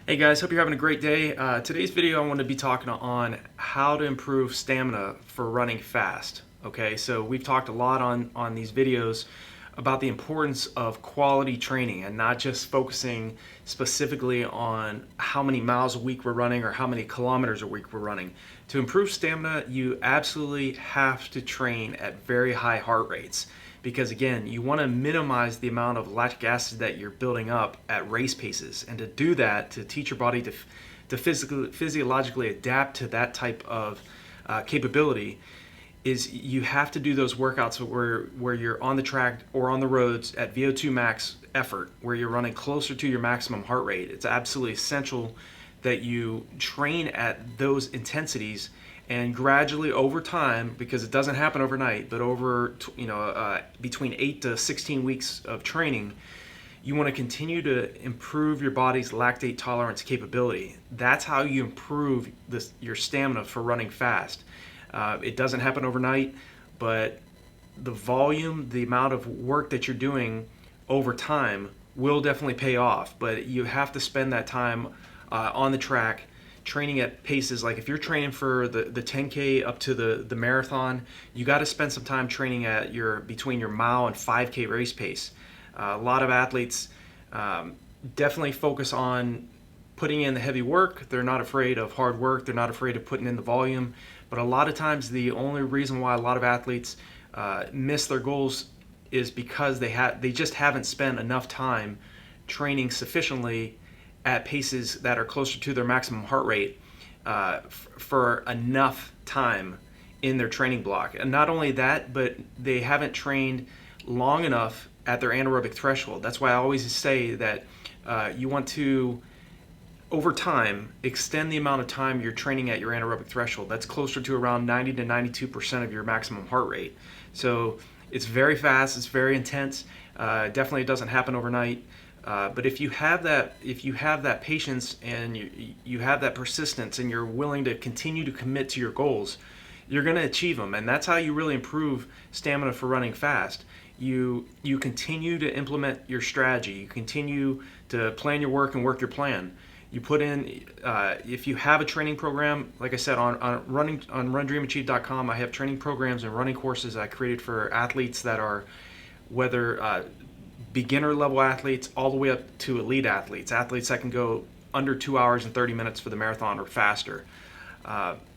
Hey guys, hope you're having a great day. Today's video I want to be talking on how to improve stamina for running fast. Okay, so we've talked a lot on these videos about the importance of quality training and not just focusing specifically on how many miles a week we're running or how many kilometers a week we're running. To improve stamina, you absolutely have to train at very high heart rates, because again, you want to minimize the amount of lactic acid that you're building up at race paces. And to do that, to teach your body to physiologically adapt to that type of capability, is you have to do those workouts where you're on the track or on the roads at VO2 max effort, where you're running closer to your maximum heart rate. It's absolutely essential that you train at those intensities, and gradually over time, because it doesn't happen overnight, but over between 8 to 16 weeks of training, you want to continue to improve your body's lactate tolerance capability. That's how you improve your stamina for running fast. It doesn't happen overnight, but the volume, the amount of work that you're doing over time will definitely pay off. But you have to spend that time on the track, training at paces. Like if you're training for the 10K up to the marathon, you got to spend some time training at between your mile and 5K race pace. A lot of athletes definitely focus on putting in the heavy work. They're not afraid of hard work. They're not afraid of putting in the volume. But a lot of times the only reason why a lot of athletes miss their goals is because they just haven't spent enough time training sufficiently at paces that are closer to their maximum heart rate for enough time in their training block. And not only that, but they haven't trained long enough at their anaerobic threshold. That's why I always say that you want to, over time, extend the amount of time you're training at your anaerobic threshold. That's closer to around 90 to 92% of your maximum heart rate. So it's very fast, it's very intense. Definitely doesn't happen overnight. But if you have that patience and you have that persistence and you're willing to continue to commit to your goals, you're going to achieve them. And that's how you really improve stamina for running fast. You continue to implement your strategy. You continue to plan your work and work your plan. You put in, if you have a training program, like I said, on RunDreamAchieve.com, I have training programs and running courses I created for athletes that are, whether beginner level athletes all the way up to elite athletes that can go under 2 hours and 30 minutes for the marathon or faster.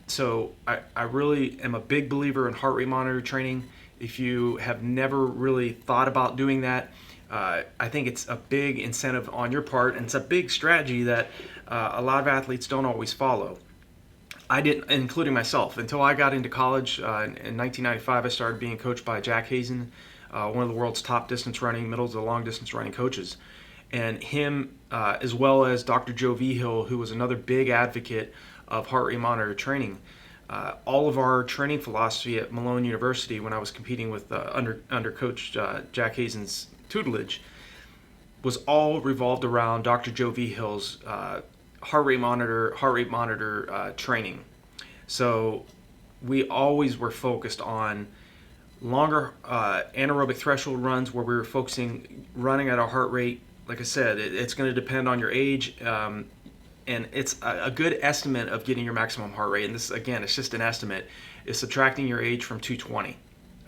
So I really am a big believer in heart rate monitor training. If you have never really thought about doing that, I think it's a big incentive on your part, and it's a big strategy that a lot of athletes don't always follow. I didn't, including myself, until I got into college. In 1995, I started being coached by Jack Hazen, one of the world's top middle to long distance running coaches. And him, as well as Dr. Joe Vigil, who was another big advocate of heart rate monitor training. All of our training philosophy at Malone University, when I was competing with under Coach Jack Hazen's tutelage, was all revolved around Dr. Joe Vigil's heart rate monitor training. So we always were focused on longer anaerobic threshold runs, where we were focusing running at a heart rate. Like I said, it's going to depend on your age, and it's a good estimate of getting your maximum heart rate. And this, again, it's just an estimate. Is subtracting your age from 220.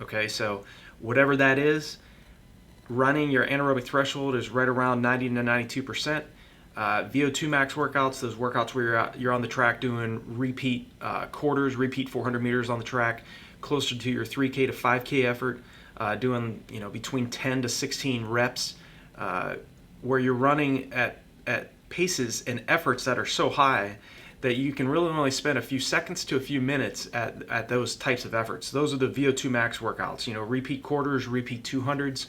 Okay, so whatever that is, running your anaerobic threshold is right around 90 to 92%. VO2 max workouts, those workouts where you're on the track doing repeat quarters, repeat 400 meters on the track, closer to your 3K to 5K effort, doing between 10 to 16 reps, where you're running at paces and efforts that are so high that you can really only spend a few seconds to a few minutes at those types of efforts. Those are the VO2 max workouts. Repeat quarters, repeat 200s,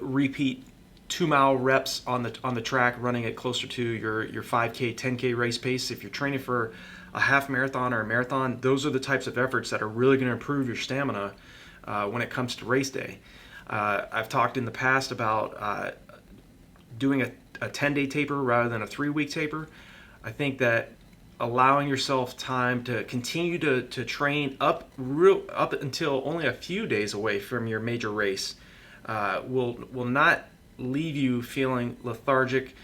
repeat 2-mile reps on the track, running it closer to your 5K, 10K race pace. If you're training for a half marathon or a marathon, those are the types of efforts that are really going to improve your stamina when it comes to race day. I've talked in the past about doing a 10-day taper rather than a 3-week taper. I think that allowing yourself time to continue to train up until only a few days away from your major race will not leave you feeling lethargic,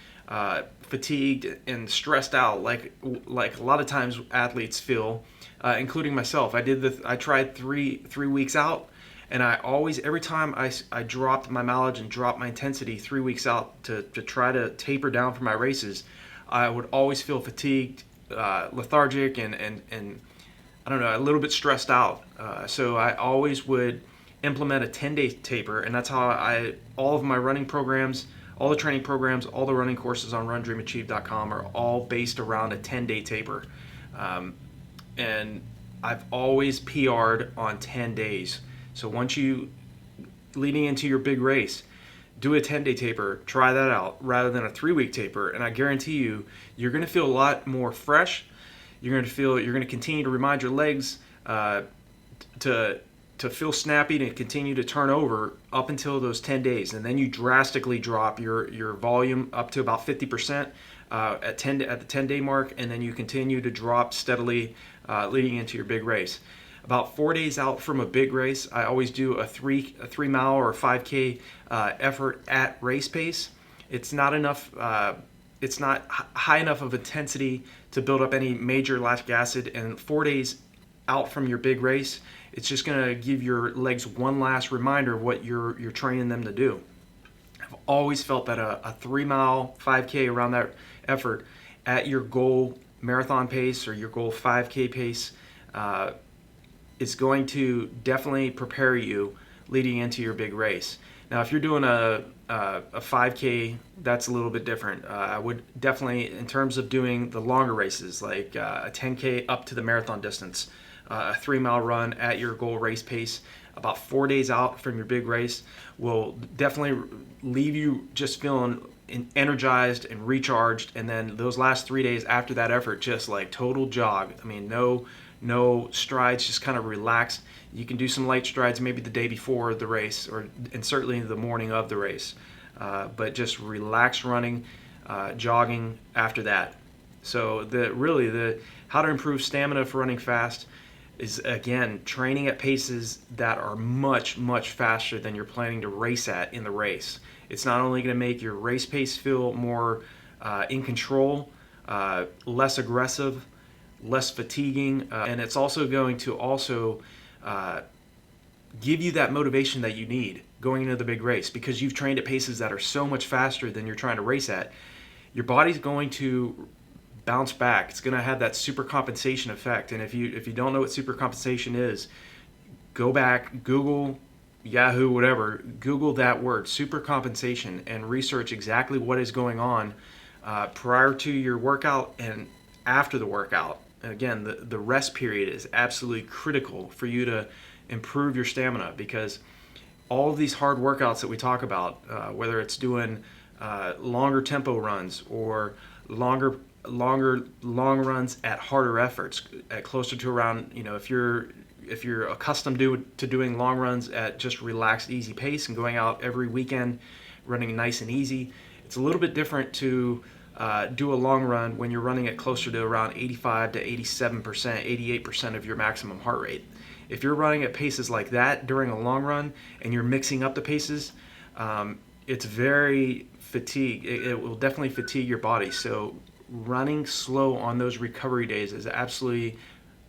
fatigued and stressed out, like a lot of times athletes feel, including myself. I tried three weeks out, and I always, every time I dropped my mileage and dropped my intensity 3 weeks out to try to taper down for my races, I would always feel fatigued, lethargic, and I don't know, a little bit stressed out. So I always would implement a 10-day taper, and that's how all of my running programs, all the training programs, all the running courses on RunDreamAchieve.com are all based around a 10-day taper. And I've always PR'd on 10 days. So once leading into your big race, do a 10-day taper, try that out, rather than a 3-week taper, and I guarantee you, you're going to feel a lot more fresh. You're going to continue to remind your legs to feel snappy, to continue to turn over up until those 10 days, and then you drastically drop your volume up to about 50% at the 10-day mark, and then you continue to drop steadily leading into your big race. About 4 days out from a big race, I always do a 3 mile or a 5K effort at race pace. It's not enough. It's not high enough of intensity to build up any major lactic acid, and 4 days out from your big race, it's just going to give your legs one last reminder of what you're training them to do. I've always felt that a 3 mile 5K around that effort at your goal marathon pace or your goal 5K pace is going to definitely prepare you leading into your big race. Now, if you're doing a 5K, that's a little bit different. I would definitely, in terms of doing the longer races, like a 10K up to the marathon distance, a 3 mile run at your goal race pace, about 4 days out from your big race, will definitely leave you just feeling energized and recharged. And then those last 3 days after that effort, just like total jog. I mean, no strides, just kind of relaxed. You can do some light strides maybe the day before the race, and certainly the morning of the race, but just relaxed running, jogging after that. So the how to improve stamina for running fast is, again, training at paces that are much faster than you're planning to race at in the race. It's not only going to make your race pace feel more in control, less aggressive, less fatiguing, and it's also going to give you that motivation that you need going into the big race, because you've trained at paces that are so much faster than you're trying to race at. Your body's going to bounce back. It's going to have that supercompensation effect. And if you don't know what supercompensation is, go back, Google, Yahoo, whatever, Google that word, supercompensation, and research exactly what is going on prior to your workout and after the workout. And again, the rest period is absolutely critical for you to improve your stamina, because all of these hard workouts that we talk about, whether it's doing longer tempo runs or long runs at harder efforts, at closer to around, if you're accustomed to doing long runs at just relaxed, easy pace and going out every weekend running nice and easy, it's a little bit different to do a long run when you're running at closer to around 85 to 87%, 88% of your maximum heart rate. If you're running at paces like that during a long run and you're mixing up the paces, it's very fatigued. It will definitely fatigue your body. So running slow on those recovery days is absolutely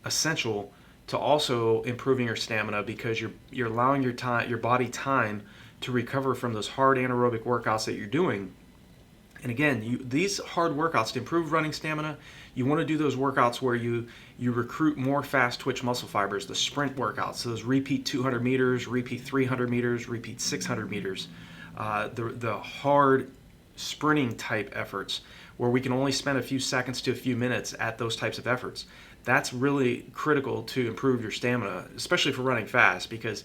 essential to also improving your stamina, because you're allowing your body time to recover from those hard anaerobic workouts that you're doing. And again, these hard workouts, to improve running stamina, you want to do those workouts where you recruit more fast twitch muscle fibers, the sprint workouts, so those repeat 200 meters, repeat 300 meters, repeat 600 meters, the hard sprinting type efforts where we can only spend a few seconds to a few minutes at those types of efforts. That's really critical to improve your stamina, especially for running fast, because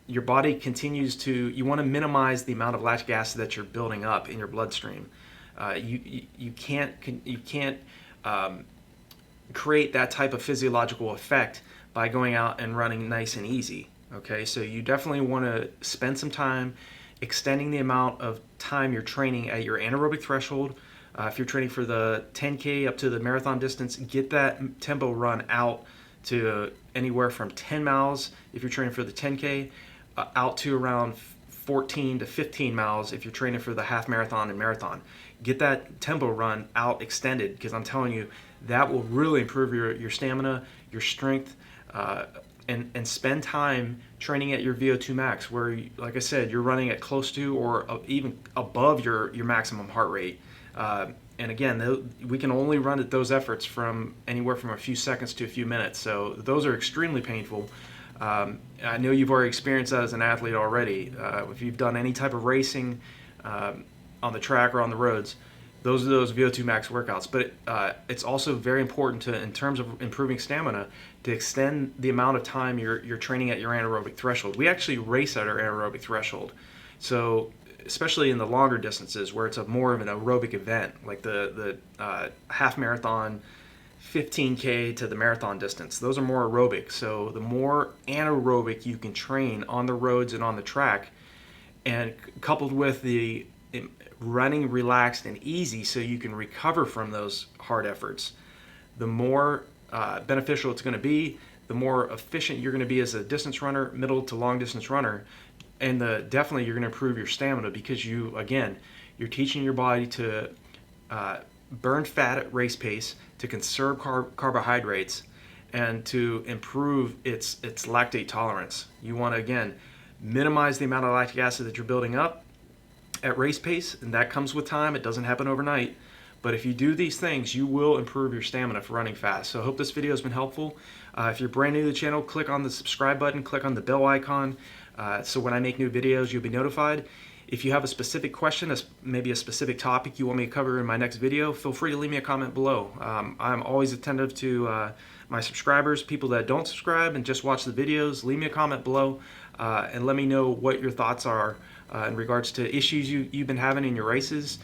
your body you want to minimize the amount of lactic acid that you're building up in your bloodstream. You can't create that type of physiological effect by going out and running nice and easy. Okay, so you definitely want to spend some time extending the amount of time you're training at your anaerobic threshold. If you're training for the 10K up to the marathon distance, get that tempo run out to anywhere from 10 miles if you're training for the 10K, out to around 14 to 15 miles if you're training for the half marathon and marathon. Get that tempo run out extended, because I'm telling you, that will really improve your stamina, your strength, and spend time training at your VO2 max, where, like I said, you're running at close to or even above your maximum heart rate. And again, we can only run at those efforts from anywhere from a few seconds to a few minutes. So those are extremely painful. I know you've already experienced that as an athlete already. If you've done any type of racing on the track or on the roads, those are those VO2 max workouts. But it's also very important to, in terms of improving stamina, to extend the amount of time you're training at your anaerobic threshold. We actually race at our anaerobic threshold. So especially in the longer distances where it's more of an aerobic event, like the half marathon, 15K to the marathon distance, those are more aerobic. So the more anaerobic you can train on the roads and on the track, and coupled with the running relaxed and easy so you can recover from those hard efforts, the more beneficial it's going to be, the more efficient you're going to be as a distance runner, middle to long distance runner, and definitely you're going to improve your stamina, because you're teaching your body to burn fat at race pace, to conserve carbohydrates, and to improve its lactate tolerance. You want to, again, minimize the amount of lactic acid that you're building up at race pace, and that comes with time. It doesn't happen overnight. But if you do these things, you will improve your stamina for running fast. So I hope this video has been helpful. If you're brand new to the channel, click on the subscribe button, click on the bell icon, so when I make new videos, you'll be notified. If you have a specific question, maybe a specific topic you want me to cover in my next video, feel free to leave me a comment below. I'm always attentive to my subscribers. People that don't subscribe and just watch the videos, leave me a comment below and let me know what your thoughts are in regards to issues you've been having in your races.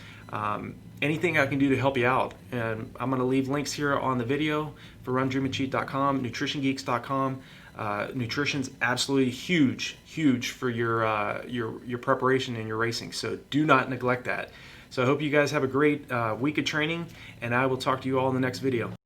Anything I can do to help you out. And I'm going to leave links here on the video for RunDreamAchieve.com, NutritionGeeks.com. Nutrition's absolutely huge for your preparation and your racing, so do not neglect that. So I hope you guys have a great week of training, and I will talk to you all in the next video.